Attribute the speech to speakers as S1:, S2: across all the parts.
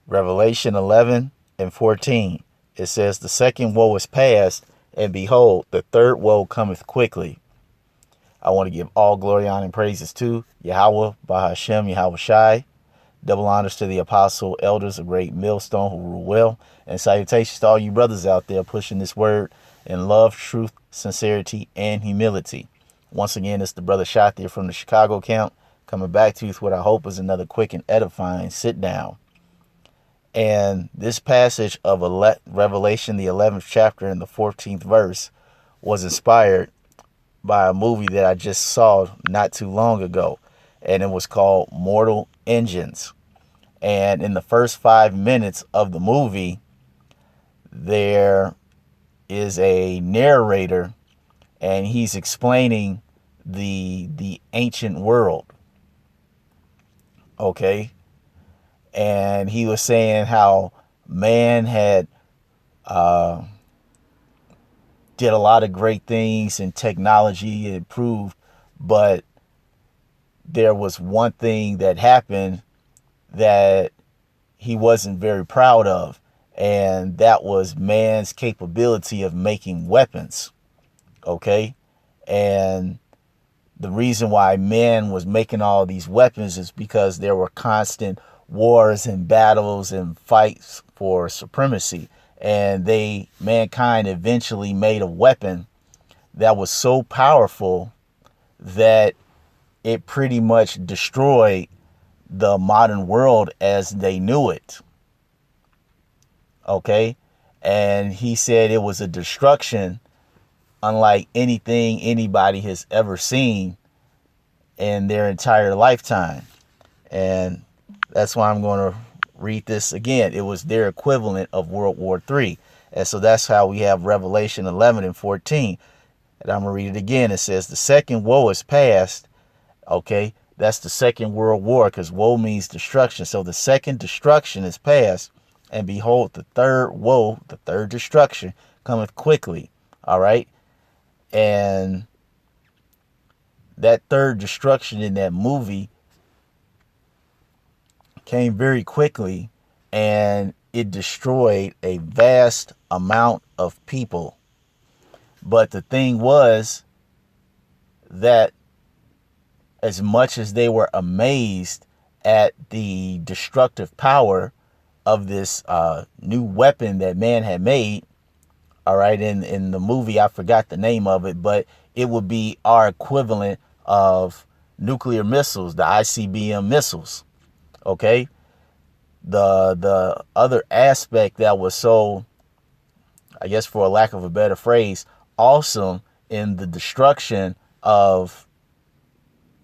S1: Revelation 11 and 14. It says, the second woe is past, and behold, the third woe cometh quickly. I want to give all glory, honor, and praises to Yahweh, Bahashem, Yahweh Shai. Double honors to the apostle, elders of Great Millstone who rule well. And salutations to all you brothers out there pushing this word in love, truth, sincerity, and humility. Once again, it's the brother Shathir from the Chicago camp coming back to you with what I hope is another quick and edifying sit down. And this passage of Revelation, the 11th chapter and the 14th verse, was inspired by a movie that I just saw not too long ago. And it was called Mortal Engines. And in the first 5 minutes of the movie, there is a narrator, and he's explaining the ancient world. Okay. And he was saying how man had did a lot of great things and technology improved, but there was one thing that happened that he wasn't very proud of, and that was man's capability of making weapons. Okay. And the reason why man was making all these weapons is because there were constant wars and battles and fights for supremacy. And mankind eventually made a weapon that was so powerful that it pretty much destroyed the modern world as they knew it. Okay. And he said it was a destruction unlike anything anybody has ever seen in their entire lifetime. And that's why I'm going to read this again. It was their equivalent of World War III. And so that's how we have Revelation 11 and 14. And I'm going to read it again. It says, the second woe is past. Okay. That's the Second World War, because woe means destruction. So the second destruction is past. And behold, the third woe, the third destruction, cometh quickly. All right. And that third destruction in that movie came very quickly, and it destroyed a vast amount of people. But the thing was that as much as they were amazed at the destructive power of this new weapon that man had made, all right, in the movie, I forgot the name of it, but it would be our equivalent of nuclear missiles, the ICBM missiles. Okay. The other aspect that was so, I guess for a lack of a better phrase, awesome in the destruction of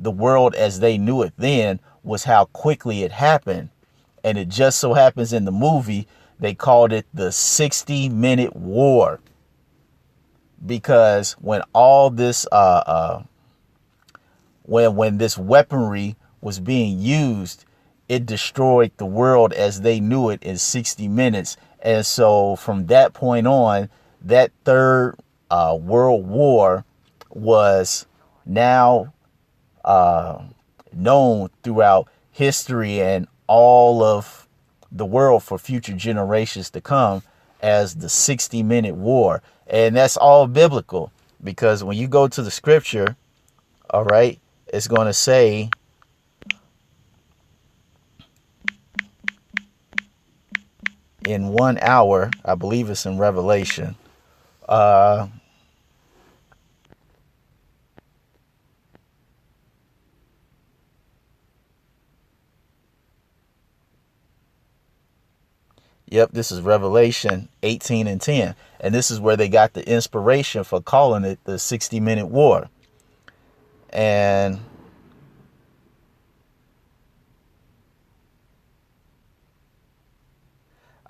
S1: the world as they knew it then was how quickly it happened. And it just so happens in the movie, they called it the 60-minute war. Because when all this, when this weaponry was being used, it destroyed the world as they knew it in 60 minutes. And so from that point on, that third world war was now known throughout history and all of the world for future generations to come as the 60-minute war. And that's all biblical, because when you go to the scripture, all right, it's going to say in 1 hour, I believe it's in Revelation. Yep, this is Revelation 18 and 10. And this is where they got the inspiration for calling it the 60-minute war. And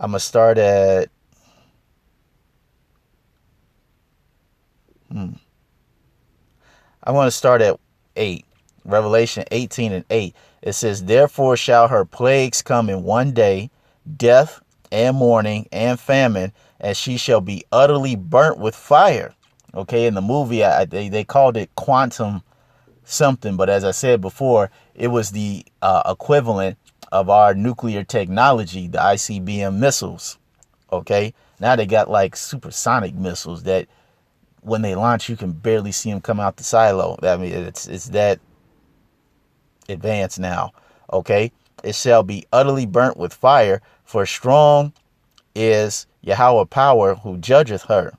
S1: I'm going to start at I want to start at 8. Revelation 18 and 8. It says, therefore shall her plagues come in one day, death and mourning and famine, and she shall be utterly burnt with fire. Okay, in the movie, they called it quantum something, but as I said before, it was the equivalent of our nuclear technology, the ICBM missiles. Okay, now they got like supersonic missiles that when they launch, you can barely see them come out the silo. I mean, it's that advanced now. Okay, it shall be utterly burnt with fire, for strong is Yahweh power who judgeth her.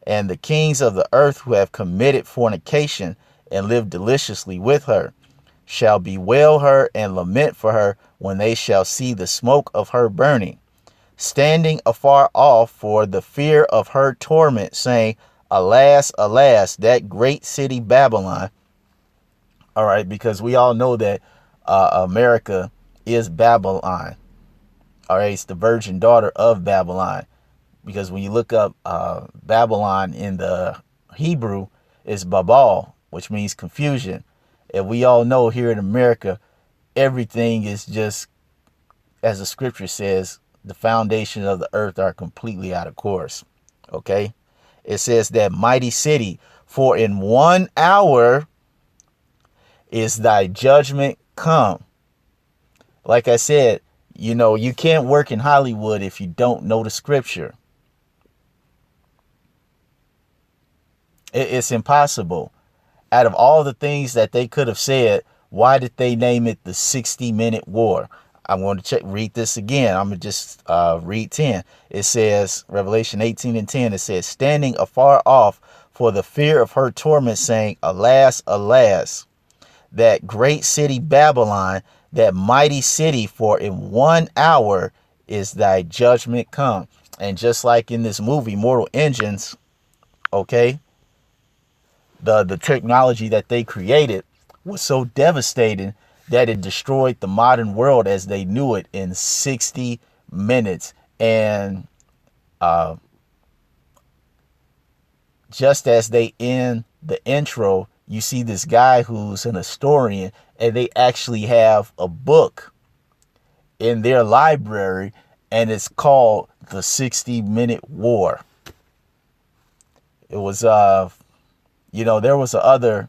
S1: And the kings of the earth who have committed fornication and lived deliciously with her shall bewail her and lament for her when they shall see the smoke of her burning, standing afar off for the fear of her torment, saying, Alas, alas, that great city Babylon. All right, because we all know that America is Babylon. All right, it's the virgin daughter of Babylon. Because when you look up Babylon in the Hebrew, it's Babal, which means confusion. And we all know here in America, everything is just, as the scripture says, the foundations of the earth are completely out of course. Okay? It says that mighty city, for in 1 hour is thy judgment come. Like I said, you know, you can't work in Hollywood if you don't know the scripture. It's impossible. Out of all the things that they could have said, why did they name it the 60-minute war? I'm going to read this again. I'm going to just read 10. It says, Revelation 18:10, it says, standing afar off for the fear of her torment, saying, Alas, alas, that great city Babylon, that mighty city, for in 1 hour is thy judgment come. And just like in this movie, Mortal Engines, okay, the technology that they created was so devastating that it destroyed the modern world as they knew it in 60 minutes. And just as they end the intro, you see this guy who's an historian, and they actually have a book in their library, and it's called The 60-Minute War. It was, you know, there was other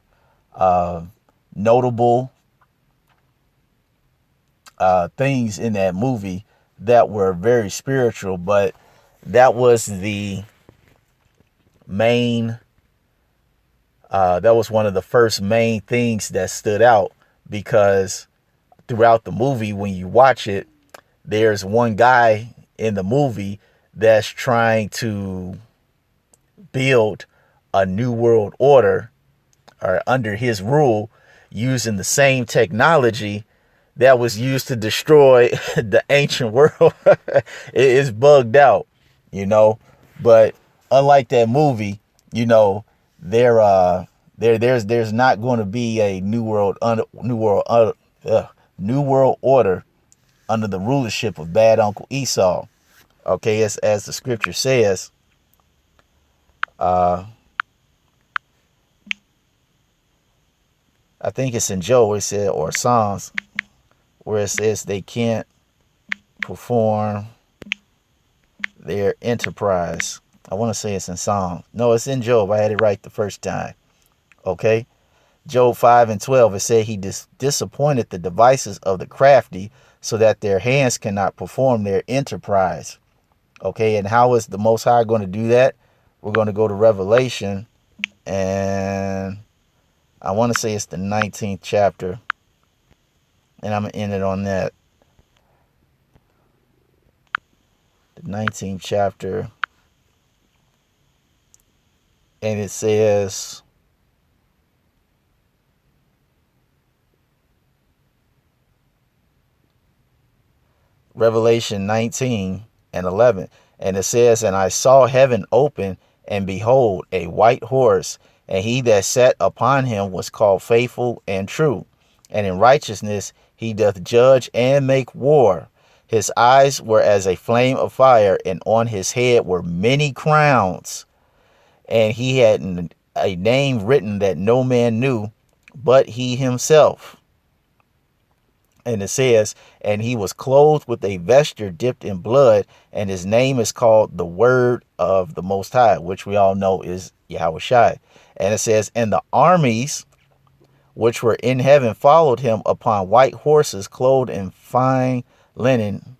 S1: notable things in that movie that were very spiritual, but that was the main, that was one of the first main things that stood out, because throughout the movie, when you watch it, there's one guy in the movie that's trying to build a new world order, or under his rule, using the same technology that was used to destroy the ancient world. It is bugged out, you know. But unlike that movie, you know, there's not going to be a new world order under the rulership of bad Uncle Esau. Okay, as the scripture says, I think it's in Job, it said, or Psalms, where it says they can't perform their enterprise. I want to say it's in Psalms. No, it's in Job. I had it right the first time. Okay. Job 5:12, it said he disappointed the devices of the crafty, so that their hands cannot perform their enterprise. Okay. And how is the Most High going to do that? We're going to go to Revelation, and I want to say it's the 19th chapter, and I'm going to end it on that. The 19th chapter, and it says, Revelation 19:11, and it says, and I saw heaven open, and behold, a white horse, and he that sat upon him was called Faithful and True, and in righteousness he doth judge and make war. His eyes were as a flame of fire, and on his head were many crowns, and he had a name written that no man knew but he himself. And it says, and he was clothed with a vesture dipped in blood, and his name is called the Word of the Most High, which we all know is Yahweh Shai. And it says, and the armies which were in heaven followed him upon white horses, clothed in fine linen,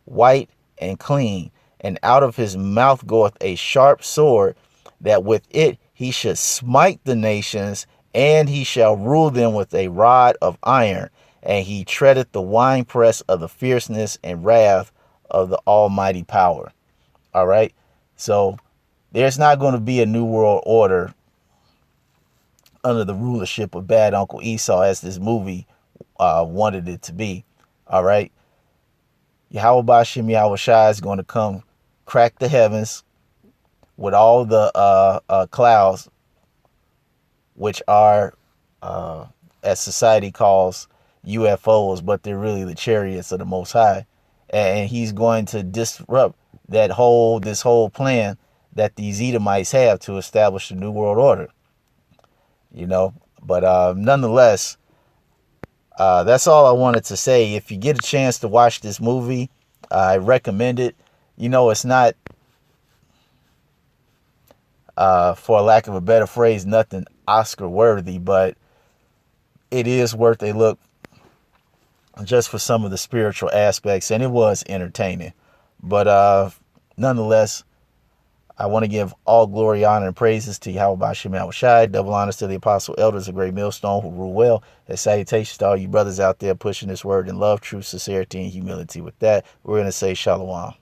S1: white and clean. And out of his mouth goeth a sharp sword, that with it he should smite the nations, and he shall rule them with a rod of iron. And he treadeth the winepress of the fierceness and wrath of the almighty power. All right. So there's not going to be a new world order under the rulership of bad Uncle Esau, as this movie wanted it to be. All right. Yahweh Bashim Yahweh Shai is going to come crack the heavens with all the clouds, which are, as society calls, UFOs, but they're really the chariots of the Most High. And he's going to disrupt this whole plan that these Edomites have to establish the New World Order. You know, but nonetheless, that's all I wanted to say. If you get a chance to watch this movie, I recommend it. You know, it's not, for lack of a better phrase, nothing Oscar worthy, but it is worth a look just for some of the spiritual aspects, and it was entertaining. But nonetheless, I want to give all glory, honor, and praises to Yahweh Bashim Yahweh Shai. Double honors to the apostle elders, a great millstone who rule well. And salutations to all you brothers out there pushing this word in love, truth, sincerity, and humility. With that, we're going to say shalom.